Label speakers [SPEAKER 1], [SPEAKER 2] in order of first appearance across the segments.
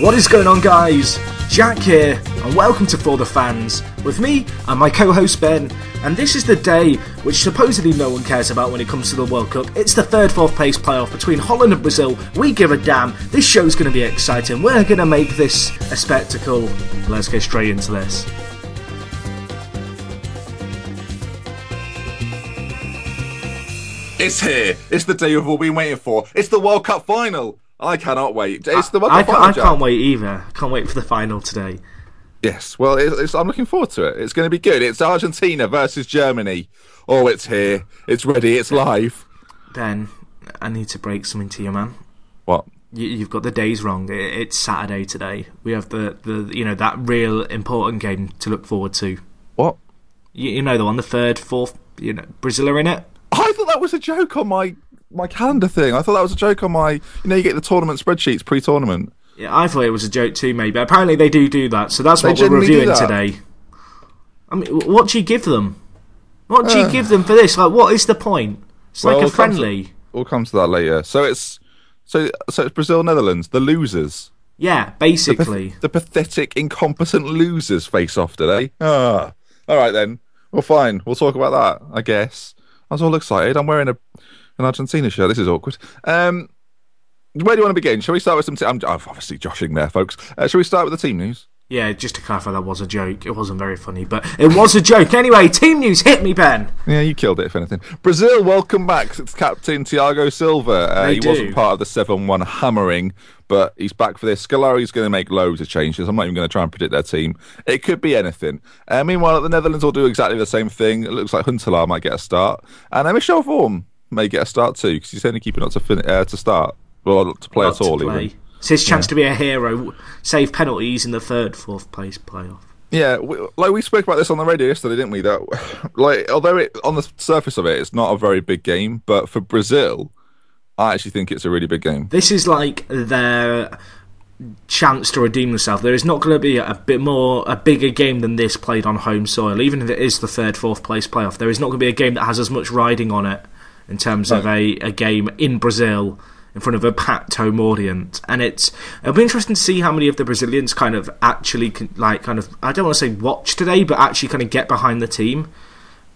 [SPEAKER 1] What is going on, guys? Jack here, and welcome to For The Fans, with me and my co-host Ben. And this is the day which supposedly no one cares about when it comes to the World Cup. It's the third, fourth place playoff between Holland and Brazil. We give a damn. This show's going to be exciting. We're going to make this a spectacle. Let's get straight into this.
[SPEAKER 2] It's here. It's the day we've all been waiting for. It's the World Cup final. I cannot wait. It's the World Cup final.
[SPEAKER 1] I can't wait either. I can't wait for the final today.
[SPEAKER 2] Yes, well, I'm looking forward to it. It's going to be good. It's Argentina versus Germany. Oh, it's here. It's ready. It's live.
[SPEAKER 1] Ben, I need to break something to you, man.
[SPEAKER 2] What?
[SPEAKER 1] You've got the days wrong. It's Saturday today. We have the that real important game to look forward to.
[SPEAKER 2] What?
[SPEAKER 1] You know the one, the third, fourth. Brazil are in it.
[SPEAKER 2] I thought that was a joke on my calendar thing. I thought that was a joke on my... you get the tournament spreadsheets pre-tournament.
[SPEAKER 1] Yeah, I thought it was a joke too, maybe. But apparently they do that, so that's what we're reviewing today. I mean, what do you give them? What do you give them for this? Like, what is the point? It's like a friendly.
[SPEAKER 2] We'll come to that later. So it's Brazil-Netherlands, the losers.
[SPEAKER 1] Yeah, basically.
[SPEAKER 2] The pathetic, incompetent losers face off today. All right then. Well, fine. We'll talk about that, I guess. I was all excited. I'm wearing an Argentina shirt. This is awkward. Where do you want to begin? Shall we start with some... I'm obviously joshing there, folks. Shall we start with the team news?
[SPEAKER 1] Yeah, just to clarify, that was a joke. It wasn't very funny, but it was a joke. Anyway, team news, hit me, Ben.
[SPEAKER 2] Yeah, you killed it, if anything. Brazil, welcome back. It's Captain Thiago Silva. He wasn't part of the 7-1 hammering, but he's back for this. Scolari's going to make loads of changes. I'm not even going to try and predict their team. It could be anything. Meanwhile, the Netherlands will do exactly the same thing. It looks like Huntelaar might get a start. And Michel Vorm may get a start too, because he's only keeping up to start. Well, to play at all, even.
[SPEAKER 1] It's his chance to be a hero, save penalties in the third, fourth place playoff.
[SPEAKER 2] Yeah, we spoke about this on the radio yesterday, didn't we? That although on the surface of it, it's not a very big game, but for Brazil, I actually think it's a really big game.
[SPEAKER 1] This is like their chance to redeem themselves. There is not going to be a bigger game than this played on home soil, even if it is the third, fourth place playoff. There is not going to be a game that has as much riding on it in terms of a game in Brazil in front of a packed home audience, and it'll be interesting to see how many of the Brazilians I don't want to say watch today, but actually kind of get behind the team.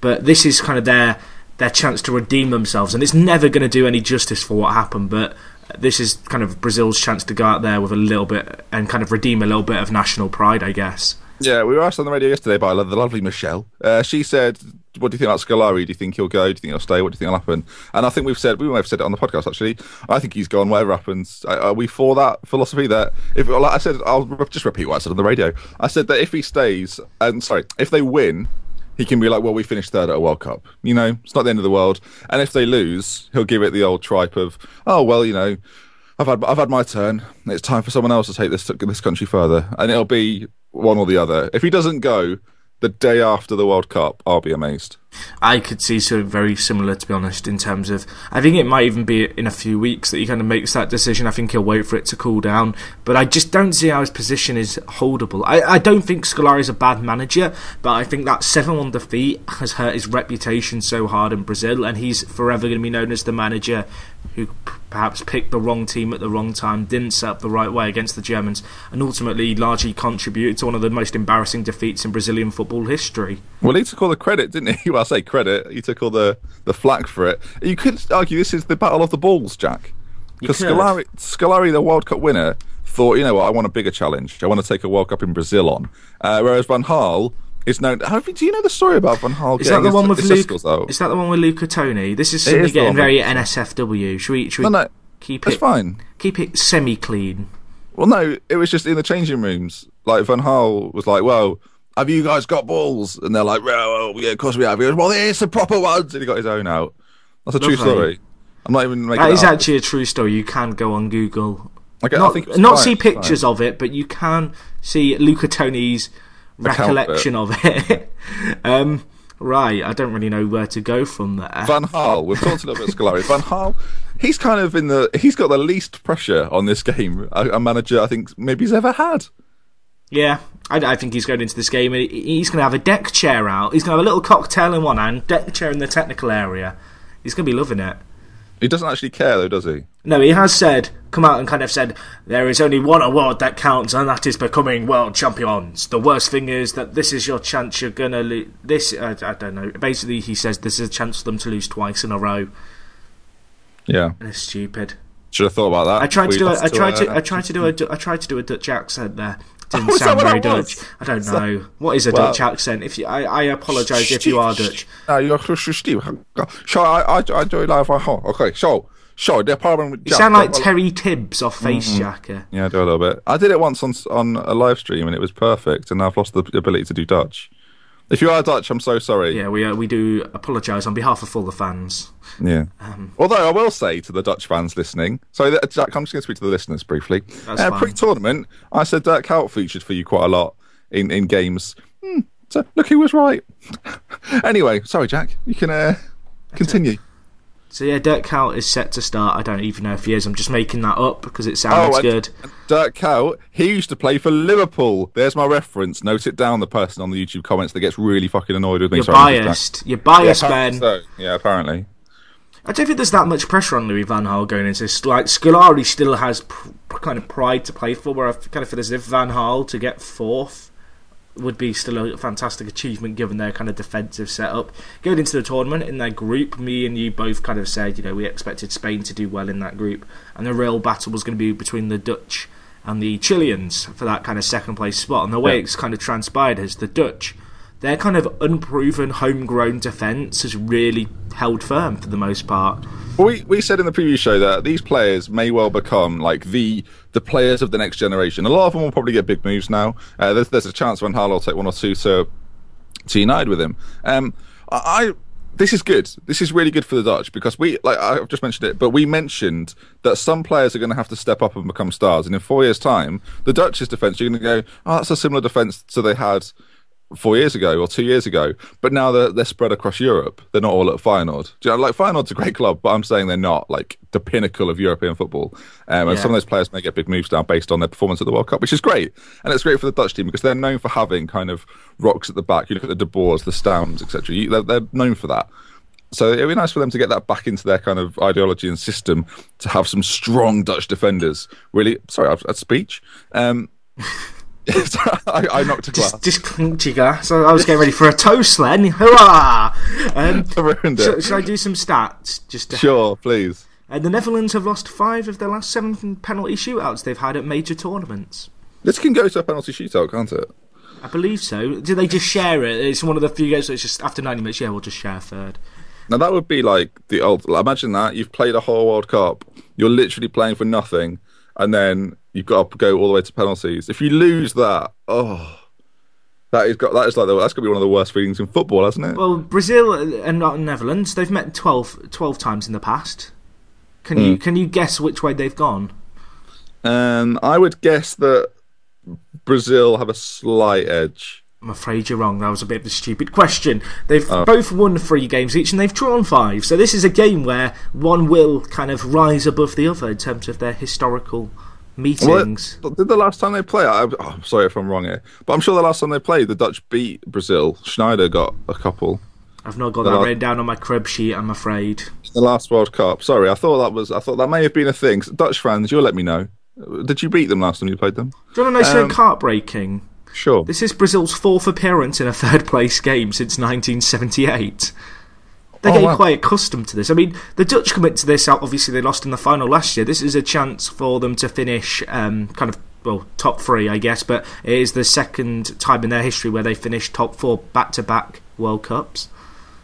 [SPEAKER 1] But this is kind of their chance to redeem themselves, and it's never going to do any justice for what happened, but this is kind of Brazil's chance to go out there with a little bit and kind of redeem a little bit of national pride, I guess. Yeah,
[SPEAKER 2] we were asked on the radio yesterday by the lovely Michelle. She said, what do you think about Scolari? Do you think he'll go? Do you think he'll stay? What do you think will happen? And I think we might have said it on the podcast, actually. I think he's gone, whatever happens. Are we for that philosophy that, like I said, I'll just repeat what I said on the radio. I said that if he stays, if they win, he can be like, well, we finished third at a World Cup. It's not the end of the world. And if they lose, he'll give it the old tripe of, oh, well, I've had my turn. It's time for someone else to take this country further. And it'll be one or the other. If he doesn't go the day after the World Cup, I'll be amazed.
[SPEAKER 1] I could see something very similar, to be honest, in terms of... I think it might even be in a few weeks that he kind of makes that decision. I think he'll wait for it to cool down. But I just don't see how his position is holdable. I don't think Scolari's a bad manager, but I think that 7-1 defeat has hurt his reputation so hard in Brazil, and he's forever going to be known as the manager who perhaps picked the wrong team at the wrong time, didn't set up the right way against the Germans, and ultimately largely contributed to one of the most embarrassing defeats in Brazilian football history.
[SPEAKER 2] Well, he took all the credit, didn't he? Well, I say credit. He took all the flack for it. You could argue this is the battle of the balls, Jack. Because Scolari, the World Cup winner, thought, you know what, I want a bigger challenge. I want to take a World Cup in Brazil on. Whereas Van Gaal is known... Do you know the story about Van Gaal getting his testicles out?
[SPEAKER 1] Is that the one with Luca Toni? This is suddenly getting very NSFW. Should we keep it...
[SPEAKER 2] fine.
[SPEAKER 1] Keep it semi-clean.
[SPEAKER 2] Well, no, it was just in the changing rooms. Like, Van Gaal was like, well... have you guys got balls? And they're like, well, yeah, of course we have. He goes, well, here's the proper ones. And he got his own out. That's a true story. I'm not even making that up.
[SPEAKER 1] That is actually a true story. You can go on Google.
[SPEAKER 2] Not
[SPEAKER 1] see pictures of it, but you can see Luca Toni's recollection of it. Right, I don't really know where to go from there.
[SPEAKER 2] Van Gaal, we've talked a little bit of Scolari. Van Gaal, he's kind of he's got the least pressure on this game, a manager I think maybe he's ever had.
[SPEAKER 1] Yeah, I think he's going into this game and he's going to have a deck chair out. He's going to have a little cocktail in one hand, deck chair in the technical area. He's going to be loving it.
[SPEAKER 2] He doesn't actually care, though, does he?
[SPEAKER 1] No, he has come out and kind of said, there is only one award that counts, and that is becoming world champions. The worst thing is that this is your chance, you're going to lose. This, I don't know. Basically, he says this is a chance for them to lose twice in a row.
[SPEAKER 2] Yeah.
[SPEAKER 1] And it's stupid.
[SPEAKER 2] Should have thought about that.
[SPEAKER 1] I tried to do a Dutch accent there. Didn't sound very Dutch. I don't know. What is a Dutch accent? I apologise if you are Dutch.
[SPEAKER 2] No, you're Steve. So I do it live at home. Okay, so the problem with
[SPEAKER 1] you sound like Terry Tibbs off Face Jacker.
[SPEAKER 2] Yeah, I do a little bit. I did it once on a live stream and it was perfect, and I've lost the ability to do Dutch. If you are Dutch, I'm so sorry.
[SPEAKER 1] Yeah, we do apologise on behalf of ForTheFans.
[SPEAKER 2] Yeah. Although I will say to the Dutch fans listening, so Jack, I'm just going to speak to the listeners briefly. Pre-tournament, I said Dirk Kuyt featured for you quite a lot in games. So look who was right. Anyway, sorry, Jack. You can continue.
[SPEAKER 1] So yeah, Dirk Kuyt is set to start. I don't even know if he is. I'm just making that up because it sounds good.
[SPEAKER 2] Dirk Kuyt, he used to play for Liverpool. There's my reference. Note it down, the person on the YouTube comments that gets really fucking annoyed with me.
[SPEAKER 1] You're biased, Ben.
[SPEAKER 2] So. Yeah, apparently.
[SPEAKER 1] I don't think there's that much pressure on Louis van Gaal going into this. Like, Scolari still has kind of pride to play for, where I kind of feel as if Van Gaal to get fourth would be still a fantastic achievement given their kind of defensive setup. Going into the tournament in their group, me and you both kind of said, we expected Spain to do well in that group, and the real battle was going to be between the Dutch and the Chileans for that kind of second place spot. And the way it's kind of transpired is the Dutch, their kind of unproven homegrown defence has really held firm for the most part.
[SPEAKER 2] We said in the previous show that these players may well become like the players of the next generation. A lot of them will probably get big moves now. There's a chance Van Gaal will take one or two to unite with him. This is good. This is really good for the Dutch because I've just mentioned it, but we mentioned that some players are going to have to step up and become stars. And in 4 years' time, the Dutch's defence, you're going to go, that's a similar defence to they had 4 years ago or 2 years ago, but now they're spread across Europe. They're not all at Feyenoord. Feyenoord's a great club, but I'm saying they're not like the pinnacle of European football. And some of those players may get big moves now based on their performance at the World Cup, which is great. And it's great for the Dutch team because they're known for having kind of rocks at the back. You look at the De Boers, the Stams, etc. They're known for that. So it'd be nice for them to get that back into their kind of ideology and system, to have some strong Dutch defenders. Really, sorry, that's speech. I knocked a glass.
[SPEAKER 1] Just clinked your glass. So I was getting ready for a toast then. Hurrah! Should I do some stats?
[SPEAKER 2] Sure, please.
[SPEAKER 1] The Netherlands have lost 5 of their last 7 penalty shootouts they've had at major tournaments.
[SPEAKER 2] This can go to a penalty shootout, can't it?
[SPEAKER 1] I believe so. Do they just share it? It's one of the few games where it's just after 90 minutes, we'll just share a third.
[SPEAKER 2] Now that would be like the old... Imagine that. You've played a whole World Cup. You're literally playing for nothing. And then you've got to go all the way to penalties. If you lose that, that's going to be one of the worst feelings in football, hasn't it?
[SPEAKER 1] Well, Brazil and not Netherlands, they've met 12 times in the past. Can you guess which way they've gone?
[SPEAKER 2] I would guess that Brazil have a slight edge.
[SPEAKER 1] I'm afraid you're wrong. That was a bit of a stupid question. They've both won 3 games each and they've drawn 5. So this is a game where one will kind of rise above the other in terms of their historical meetings.
[SPEAKER 2] Well, did the last time they played? I'm sorry if I'm wrong here, but I'm sure the last time they played, the Dutch beat Brazil. Schneider got a couple.
[SPEAKER 1] I've not got that written down on my crib sheet, I'm afraid.
[SPEAKER 2] The last World Cup. Sorry, I thought that may have been a thing. Dutch fans, you'll let me know. Did you beat them last time you played them?
[SPEAKER 1] Do you want to know something heartbreaking?
[SPEAKER 2] Sure.
[SPEAKER 1] This is Brazil's 4th appearance in a third-place game since 1978. They get quite accustomed to this. I mean, the Dutch commit to this. Obviously, they lost in the final last year. This is a chance for them to finish top 3, I guess. But it is the second time in their history where they finished top 4 back-to-back World Cups.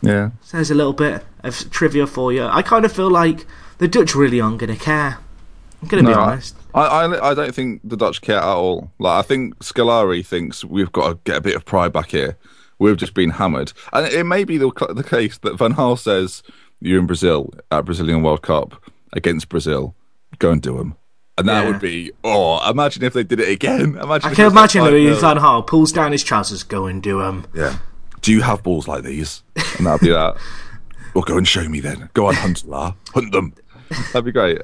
[SPEAKER 2] Yeah.
[SPEAKER 1] So there's a little bit of trivia for you. I kind of feel like the Dutch really aren't going to care. I'm going to be honest.
[SPEAKER 2] I don't think the Dutch care at all. I think Scolari thinks we've got to get a bit of pride back here. We've just been hammered. And it may be the case that Van Gaal says, you're in Brazil at Brazilian World Cup against Brazil. Go and do them. And that would be, imagine if they did it again. I can
[SPEAKER 1] imagine Louis Van Gaal pulls down his trousers, go and do them.
[SPEAKER 2] Yeah. Do you have balls like these? And that'd be that. Well, go and show me then. Go on, hunt them. That'd be great.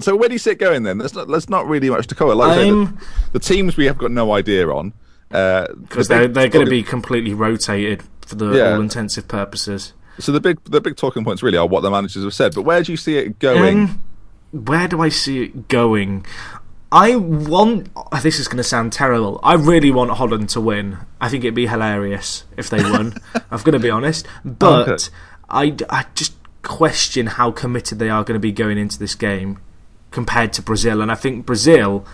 [SPEAKER 2] So where do you see it going then? There's not really much to cover. Like I say, the teams we have got no idea on.
[SPEAKER 1] Because they're going to be completely rotated for all intensive purposes.
[SPEAKER 2] So the big talking points really are what the managers have said. But where do you see it going?
[SPEAKER 1] Where do I see it going? This is going to sound terrible. I really want Holland to win. I think it'd be hilarious if they won. I'm going to be honest. But okay. I just question how committed they are going to be going into this game compared to Brazil. And I think Brazil,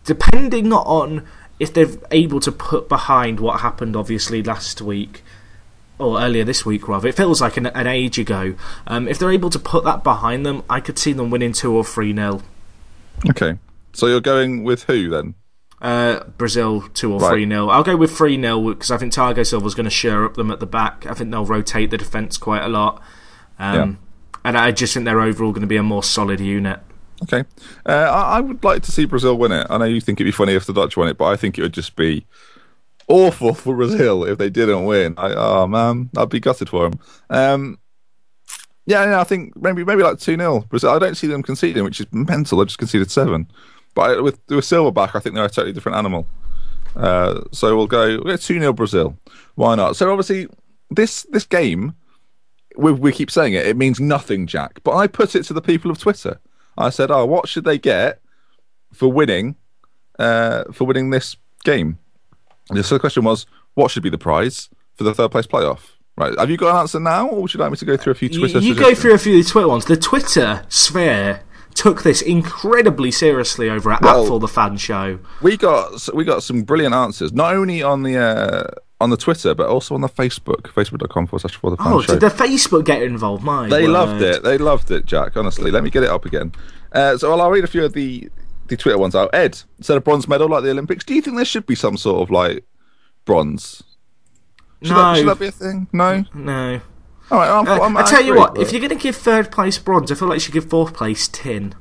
[SPEAKER 1] depending not on if they're able to put behind what happened obviously last week, or earlier this week rather, it feels like an age ago. If they're able to put that behind them, I could see them winning 2 or 3-0.
[SPEAKER 2] Okay. So you're going with who then?
[SPEAKER 1] Brazil 2 or 3-0. I'll go with 3-0 because I think Thiago Silva's going to shore up them at the back. I think they'll rotate the defence quite a lot. And I just think they're overall going to be a more solid unit.
[SPEAKER 2] Okay. I would like to see Brazil win it. I know you think it'd be funny if the Dutch won it, but I think it would just be awful for Brazil if they didn't win. I'd be gutted for them. I think maybe like 2-0. Brazil, I don't see them conceding, which is mental. They've just conceded 7. But with Silva back, I think they're a totally different animal. So we'll go 2-0 Brazil. Why not? So obviously, this game, we keep saying it means nothing, Jack. But I put it to the people of Twitter. I said, what should they get for winning this game? And so the question was, what should be the prize for the third place playoff? Right. Have you got an answer now, or would you like me to go through a few Twitter
[SPEAKER 1] You go through a few of the Twitter ones. The Twitter sphere took this incredibly seriously over at ForTheFans show.
[SPEAKER 2] We got some brilliant answers, not only on the Twitter, but also on the Facebook, facebook.com/ForTheFans show.
[SPEAKER 1] Did the Facebook get involved?
[SPEAKER 2] They loved it. They loved it, Jack, honestly. Let me get it up again. So I'll read a few of the Twitter ones out. Ed said a bronze medal like the Olympics. Do you think there should be some sort of like bronze? Should that be a thing? No?
[SPEAKER 1] No.
[SPEAKER 2] All right,
[SPEAKER 1] I tell you what, if you're going to give third place bronze, I feel like you should give fourth place tin.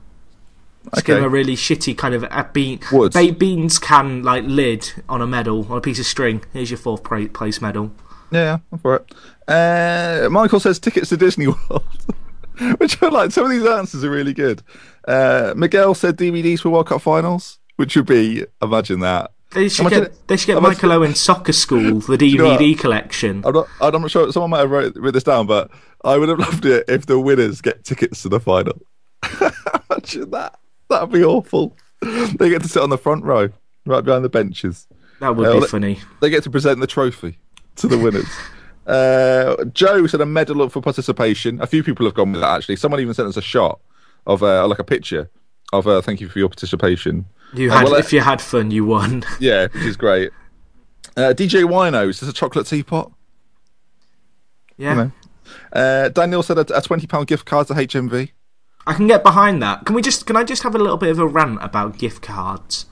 [SPEAKER 1] Just give them a really shitty kind of baked beans can like lid on a medal, on a piece of string. Here's your fourth place medal.
[SPEAKER 2] Yeah, I'm for it. Michael says tickets to Disney World, which I like. Some of these answers are really good. Miguel said DVDs for World Cup finals, which would be, imagine that.
[SPEAKER 1] They should get Michael Owen's Soccer School, the DVD collection.
[SPEAKER 2] I'm not sure. Someone might have written this down, but I would have loved it if the winners get tickets to the final. Imagine that. That'd be awful. They get to sit on the front row, right behind the benches.
[SPEAKER 1] That would be funny.
[SPEAKER 2] They get to present the trophy to the winners. Joe said a medal for participation. A few people have gone with that, actually. Someone even sent us a shot of like a picture of thank you for your participation.
[SPEAKER 1] If you had fun, you won.
[SPEAKER 2] Yeah, which is great. DJ Wino, is this a chocolate teapot?
[SPEAKER 1] Yeah.
[SPEAKER 2] Daniel said a £20 gift card to HMV.
[SPEAKER 1] I can get behind that. Can I just have a little bit of a rant about gift cards?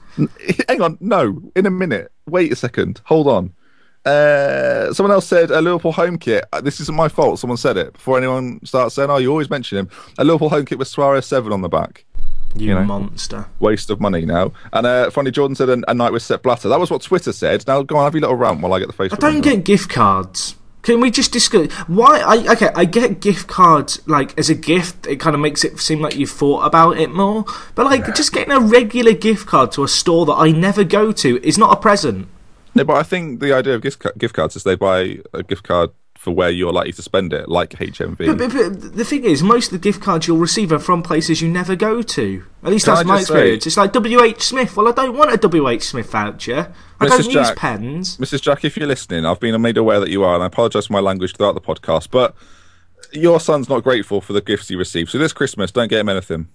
[SPEAKER 2] Hang on, no, in a minute. Wait a second. Hold on. Someone else said a Liverpool home kit. This isn't my fault. Someone said it before anyone starts saying, you always mention him. A Liverpool home kit with Suarez 7 on the back.
[SPEAKER 1] You monster.
[SPEAKER 2] Waste of money now. And funny, Jordan said a night with Sepp Blatter. That was what Twitter said. Now go on, have your little rant while I get the Facebook.
[SPEAKER 1] I don't get gift cards. Can we just discuss why? I get gift cards like as a gift. It kind of makes it seem like you've thought about it more. But just getting a regular gift card to a store that I never go to is not a present.
[SPEAKER 2] No, but I think the idea of gift cards is they buy a gift card for where you're likely to spend it, like HMV.
[SPEAKER 1] But the thing is, most of the gift cards you'll receive are from places you never go to. At least that's my experience. It's like WH Smith. Well, I don't want a WH Smith voucher. I don't use pens.
[SPEAKER 2] Mrs. Jack, if you're listening, I've been made aware that you are, and I apologise for my language throughout the podcast, but your son's not grateful for the gifts he received. So this Christmas, don't get him anything.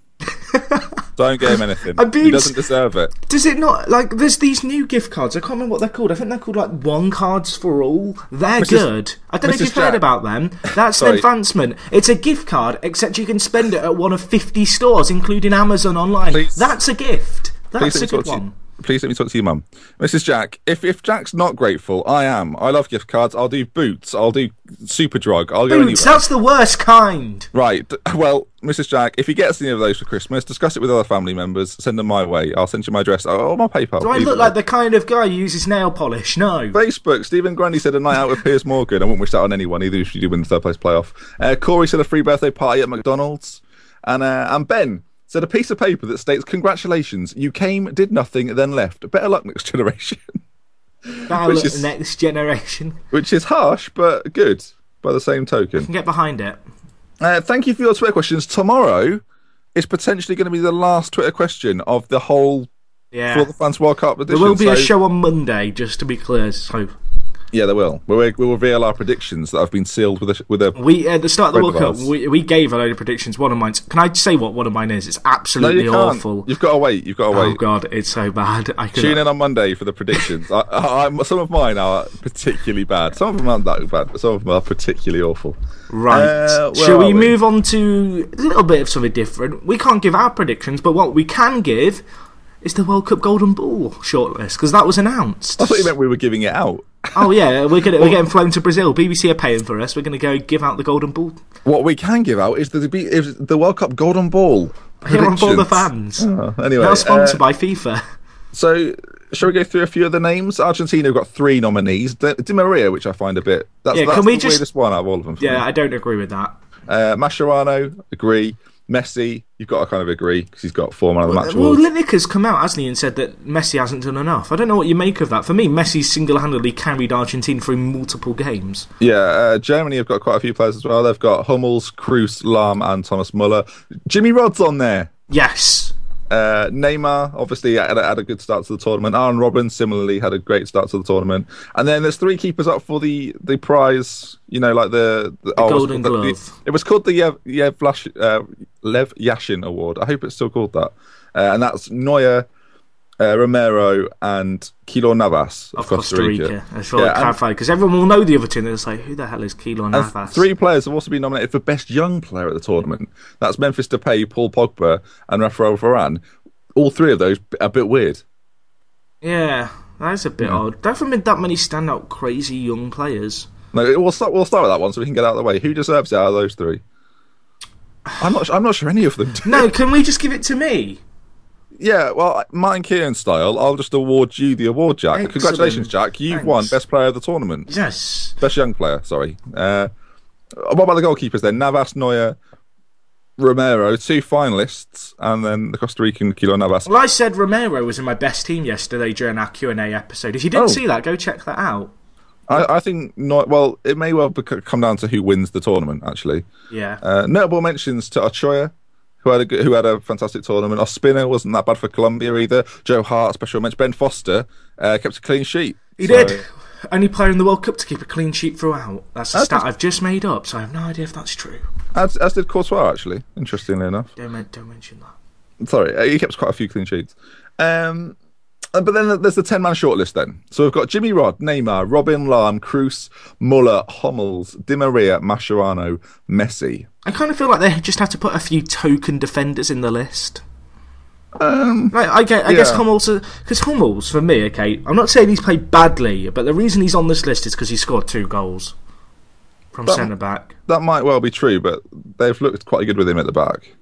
[SPEAKER 2] Don't get him anything. He doesn't deserve it.
[SPEAKER 1] Does it not? There's these new gift cards. I can't remember what they're called. I think they're called one cards for all. They're good. I don't know if you've heard about them. That's an advancement. It's a gift card, except you can spend it at one of 50 stores, including Amazon online. That's a gift. That's a good one.
[SPEAKER 2] Please let me talk to your mum. Mrs. Jack, if Jack's not grateful, I am. I love gift cards. I'll do Boots. I'll do Superdrug. I'll go anywhere.
[SPEAKER 1] That's the worst kind.
[SPEAKER 2] Right. Well, Mrs. Jack, if he gets any of those for Christmas, discuss it with other family members. Send them my way. I'll send you my address or my PayPal.
[SPEAKER 1] Do I look like the kind of guy who uses nail polish? No.
[SPEAKER 2] Facebook, Stephen Grundy said a night out with Piers Morgan. I wouldn't wish that on anyone, either if you do win the third place playoff. Corey said a free birthday party at McDonald's. And Ben said a piece of paper that states, congratulations, you came, did nothing, then left. Better luck next generation.
[SPEAKER 1] Next generation.
[SPEAKER 2] Which is harsh, but good. by the same token.
[SPEAKER 1] You can get behind it.
[SPEAKER 2] Thank you for your Twitter questions. Tomorrow is potentially going to be the last Twitter question of the whole For the Fans World Cup edition.
[SPEAKER 1] There will be a show on Monday, just to be clear. So
[SPEAKER 2] yeah, there will. We'll reveal our predictions that have been sealed with a.
[SPEAKER 1] We at the start of the World Cup, we gave a load of predictions. One of mine. Can I say what one of mine is? It's absolutely awful.
[SPEAKER 2] You've got to wait.
[SPEAKER 1] Oh God, it's so bad.
[SPEAKER 2] Tune in on Monday for the predictions. Some of mine are particularly bad. Some of them aren't that bad, but some of them are particularly awful.
[SPEAKER 1] Right. Shall we move on to a little bit of something different? We can't give our predictions, but what we can give is the World Cup Golden Ball shortlist, because that was announced.
[SPEAKER 2] I thought you meant we were giving it out.
[SPEAKER 1] Oh yeah, we're getting flown to Brazil. BBC are paying for us. We're going to go give out the Golden Ball.
[SPEAKER 2] What we can give out is the World Cup Golden Ball.
[SPEAKER 1] Here on ForTheFans.
[SPEAKER 2] Anyway,
[SPEAKER 1] now sponsored by FIFA.
[SPEAKER 2] So, shall we go through a few of the names? Argentina have got 3 nominees. Di Maria, which I find a bit. That's the weirdest one out of all of them.
[SPEAKER 1] Yeah, I don't agree with that.
[SPEAKER 2] Mascherano, agree. Messi, you've got to kind of agree because he's got 4 man of the match
[SPEAKER 1] awards.
[SPEAKER 2] Well,
[SPEAKER 1] Lineker's come out, hasn't he, and said that Messi hasn't done enough. I don't know what you make of that. For me, Messi single-handedly carried Argentina through multiple games.
[SPEAKER 2] Yeah, Germany have got quite a few players as well. They've got Hummels, Kroos, Lahm, and Thomas Muller. Jimmy Rod's on there.
[SPEAKER 1] Yes.
[SPEAKER 2] Neymar obviously had a good start to the tournament. Aaron Robben similarly had a great start to the tournament. And then there's 3 keepers up for the prize. You know, like the
[SPEAKER 1] Golden Glove.
[SPEAKER 2] It was called the Lev Yashin Award. I hope it's still called that. And that's Neuer, Romero, and Keylor Navas of Costa Rica.
[SPEAKER 1] I just want to clarify, because everyone will know the other two, and they're just like, who the hell is Keylor Navas?
[SPEAKER 2] 3 players have also been nominated for Best Young Player at the tournament. That's Memphis Depay, Paul Pogba, and Rafael Varane. All 3 of those are a bit weird.
[SPEAKER 1] Yeah, that's a bit odd. There haven't been that many standout crazy young players.
[SPEAKER 2] No, we'll start with that one so we can get out of the way. Who deserves it out of those 3? I'm not sure any of them do.
[SPEAKER 1] No, can we just give it to me?
[SPEAKER 2] Yeah, well, Martin Keown style, I'll just award you the award, Jack. Excellent. Congratulations, Jack. You've won Best Player of the tournament.
[SPEAKER 1] Yes.
[SPEAKER 2] Best Young Player, sorry. What about the goalkeepers then? Navas, Neuer, Romero, 2 finalists, and then the Costa Rican Keylor Navas.
[SPEAKER 1] Well, I said Romero was in my best team yesterday during our Q&A episode. If you didn't see that, go check that out.
[SPEAKER 2] I think not. Well, it may well come down to who wins the tournament. Actually,
[SPEAKER 1] yeah.
[SPEAKER 2] Notable mentions to Ochoa, who had a fantastic tournament. Ospina wasn't that bad for Colombia either. Joe Hart, special mention. Ben Foster kept a clean sheet.
[SPEAKER 1] He did. Only player in the World Cup to keep a clean sheet throughout. That's a stat I've just made up, so I have no idea if that's true.
[SPEAKER 2] As did Courtois, actually. Interestingly enough.
[SPEAKER 1] Don't mention that.
[SPEAKER 2] Sorry, he kept quite a few clean sheets. But then there's the 10-man shortlist then. So we've got Jimmy Rod, Neymar, Robin, Lahm, Kroos, Muller, Hummels, Di Maria, Mascherano, Messi.
[SPEAKER 1] I kind of feel like they just had to put a few token defenders in the list. I guess Hummels, because Hummels, for me, okay, I'm not saying he's played badly, but the reason he's on this list is because he scored 2 goals from centre-back. That
[SPEAKER 2] might well be true, but they've looked quite good with him at the back.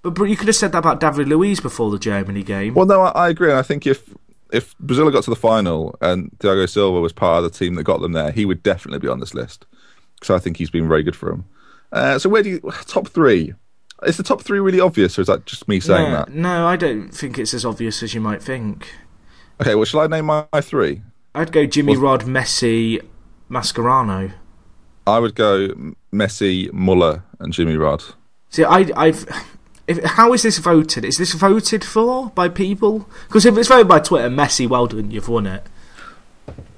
[SPEAKER 1] But you could have said that about David Luiz before the Germany game.
[SPEAKER 2] Well, no, I agree, and I think if Brazil got to the final and Thiago Silva was part of the team that got them there, he would definitely be on this list. Because I think he's been very good for him. So where do you... Top 3? Is the top 3 really obvious, or is that just me saying that?
[SPEAKER 1] No, I don't think it's as obvious as you might think.
[SPEAKER 2] Okay, well, shall I name my 3?
[SPEAKER 1] I'd go Jimmy Rod, Messi, Mascherano.
[SPEAKER 2] I would go Messi, Muller, and Jimmy Rod.
[SPEAKER 1] See, how is this voted? Is this voted for by people? Because if it's voted by Twitter, Messi, well done, you've won it.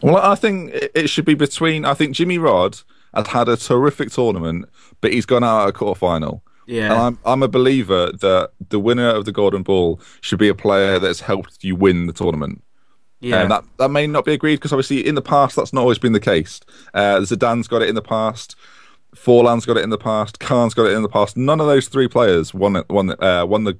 [SPEAKER 2] Well, I think it should be between... I think Jimmy Rod has had a terrific tournament, but he's gone out at a quarter-final.
[SPEAKER 1] Yeah.
[SPEAKER 2] And I'm a believer that the winner of the Golden Ball should be a player that's helped you win the tournament.
[SPEAKER 1] Yeah.
[SPEAKER 2] And that may not be agreed, because obviously in the past that's not always been the case. Zidane's got it in the past. Forlan's got it in the past. Khan's got it in the past. None of those 3 players won the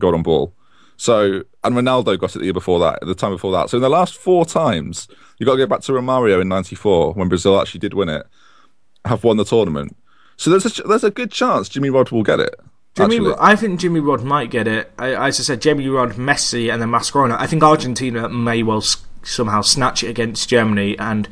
[SPEAKER 2] Golden Ball. So, and Ronaldo got it the year before that, the time before that. So in the last 4 times, you've got to go back to Romario in '94 when Brazil actually did win it, have won the tournament. So there's a good chance Jimmy Rod will get it.
[SPEAKER 1] I think Jimmy Rod might get it. As I said, Jimmy Rod, Messi, and then Mascherano. I think Argentina may well somehow snatch it against Germany, and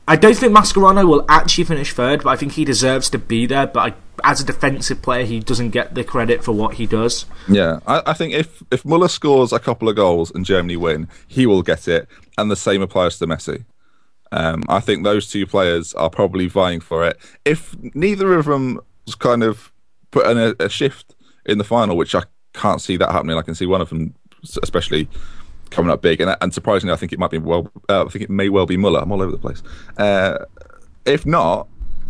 [SPEAKER 1] I don't think Mascherano will actually finish 3rd, but I think he deserves to be there. But as a defensive player, he doesn't get the credit for what he does.
[SPEAKER 2] Yeah, I think if Muller scores a couple of goals and Germany win, he will get it, and the same applies to Messi. I think those two players are probably vying for it. If neither of them kind of put in a shift in the final, which I can't see that happening. I can see one of them, especially coming up big, and surprisingly, I think it might be I think it may well be Muller. I'm all over the place. If not,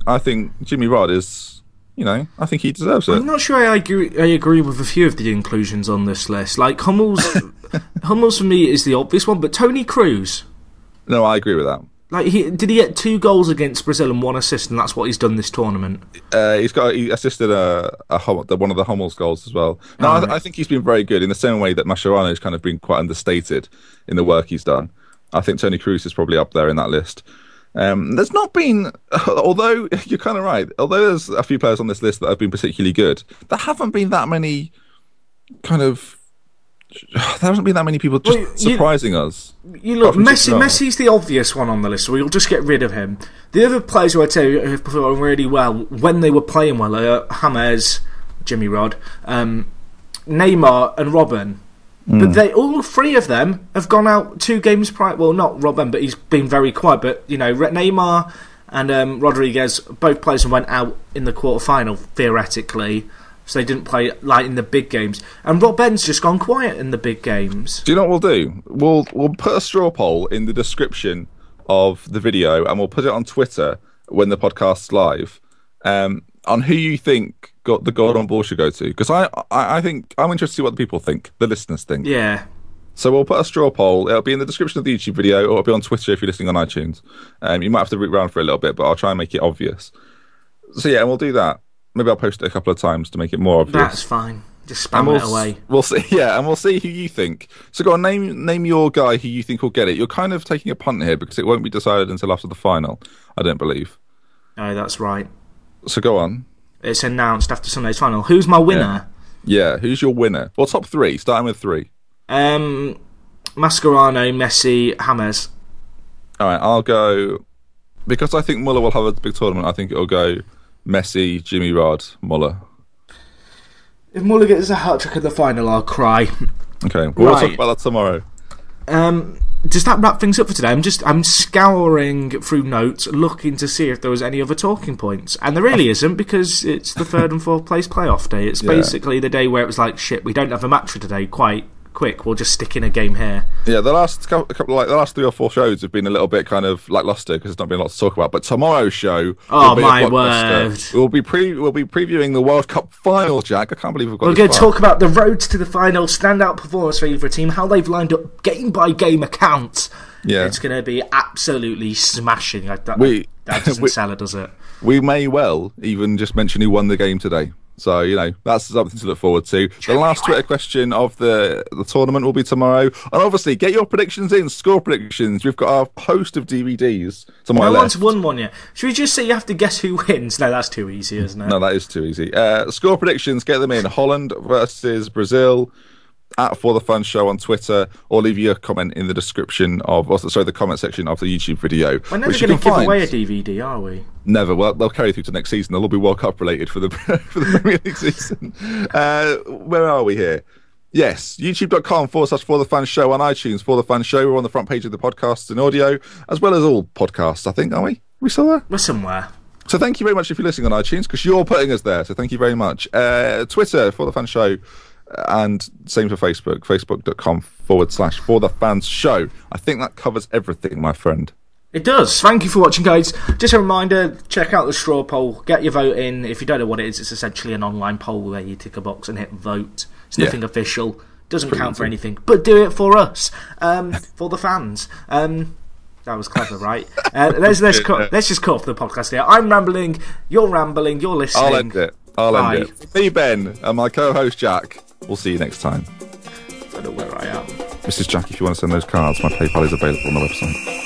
[SPEAKER 2] I think Jimmy Rod is. I think he deserves it.
[SPEAKER 1] I'm not sure I agree with a few of the inclusions on this list. Like Hummels, Hummels for me is the obvious one, but Toni Kroos.
[SPEAKER 2] No, I agree with that.
[SPEAKER 1] Like, did he get 2 goals against Brazil and 1 assist, and that's what he's done this tournament?
[SPEAKER 2] He assisted one of the Hummels goals as well. No, I think he's been very good in the same way that Mascherano has kind of been quite understated in the work he's done. I think Toni Kroos is probably up there in that list. There's not been, although you're kind of right, although there's a few players on this list that have been particularly good, there haven't been that many there hasn't been that many people just surprising us.
[SPEAKER 1] You look, Messi's the obvious one on the list, so we'll just get rid of him. The other players who I'd say have performed really well when they were playing well are James, Jimmy Rod, Neymar and Robben. But all 3 of them have gone out 2 games prior. Well, not Robben, but he's been very quiet. But, Neymar and Rodriguez, both players who went out in the quarter-final, theoretically. So they didn't play in the big games. And Robben's just gone quiet in the big games. Do
[SPEAKER 2] you know what we'll do? We'll put a straw poll in the description of the video, and we'll put it on Twitter when the podcast's live, on who you think got the Golden Ball should go to. Because I think I'm interested to see what the people think, the listeners think.
[SPEAKER 1] Yeah.
[SPEAKER 2] So we'll put a straw poll. It'll be in the description of the YouTube video, or it'll be on Twitter if you're listening on iTunes. You might have to root around for a little bit, but I'll try and make it obvious. So yeah, and we'll do that. Maybe I'll post it a couple of times to make it more obvious.
[SPEAKER 1] That's fine. Just spam it away.
[SPEAKER 2] We'll see. Yeah, and we'll see who you think. So go on, name your guy who you think will get it. You're kind of taking a punt here because it won't be decided until after the final, I don't believe.
[SPEAKER 1] No, that's right.
[SPEAKER 2] So go on.
[SPEAKER 1] It's announced after Sunday's final. Who's my winner?
[SPEAKER 2] Yeah, who's your winner? Well, top 3, starting with 3.
[SPEAKER 1] Mascherano, Messi, James.
[SPEAKER 2] All right, I'll go... Because I think Muller will have a big tournament, I think it'll go Messi, Jimmy Rod, Muller.
[SPEAKER 1] If Muller gets a hat-trick in the final, I'll cry.
[SPEAKER 2] Okay, we'll talk about that tomorrow.
[SPEAKER 1] Does that wrap things up for today? I'm scouring through notes, looking to see if there was any other talking points, and there really isn't, because it's the 3rd and 4th place playoff day. It's basically the day where it was like, shit, we don't have a match for today. Quite quick, we'll just stick in a game here. Yeah,
[SPEAKER 2] the last couple, the last 3 or 4 shows have been a little bit kind of lackluster because there's not been a lot to talk about. But tomorrow's show,
[SPEAKER 1] oh my word,
[SPEAKER 2] we'll be previewing the World Cup final. Jack, I can't believe we've got.
[SPEAKER 1] We're going to talk about the road to the final, standout performance for either team, how they've lined up game by game accounts. Yeah, it's going to be absolutely smashing. That doesn't sell it, does it?
[SPEAKER 2] We may well even just mention who won the game today. So, that's something to look forward to. The last Twitter question of the tournament will be tomorrow. And obviously, get your predictions in, score predictions. We've got our host of DVDs to my left.
[SPEAKER 1] No one's won one yet. Should we just say you have to guess who wins? No, that's too easy, isn't it?
[SPEAKER 2] No, that is too easy. Score predictions, get them in. Holland versus Brazil. At ForTheFans Show on Twitter, or leave your comment in the description the comment section of the YouTube video.
[SPEAKER 1] We're never going to give away a DVD, are we?
[SPEAKER 2] Never. Well, they'll carry through to next season. They'll all be World Cup related for the Premier League season. Where are we here? Yes, youtube.com/ForTheFans Show on iTunes. ForTheFans Show. We're on the front page of the podcasts in audio, as well as all podcasts, I think, are we? Are we still there?
[SPEAKER 1] We're somewhere.
[SPEAKER 2] So thank you very much if you're listening on iTunes, because you're putting us there. So thank you very much. Twitter, ForTheFans Show. And same for Facebook, facebook.com/ForTheFans Show. I think that covers everything, my friend.
[SPEAKER 1] It does. Thank you for watching, guys. Just a reminder, check out the straw poll. Get your vote in. If you don't know what it is, it's essentially an online poll where you tick a box and hit vote. It's nothing official. Doesn't count for anything. But do it for us. For the fans. That was clever, right? Let's just cut off the podcast here. I'm rambling. You're listening.
[SPEAKER 2] I'll end it. Me, Ben, and my co-host, Jack. We'll see you next time.
[SPEAKER 1] I don't know where I am.
[SPEAKER 2] This is Jack. If you want to send those cards, my PayPal is available on the website.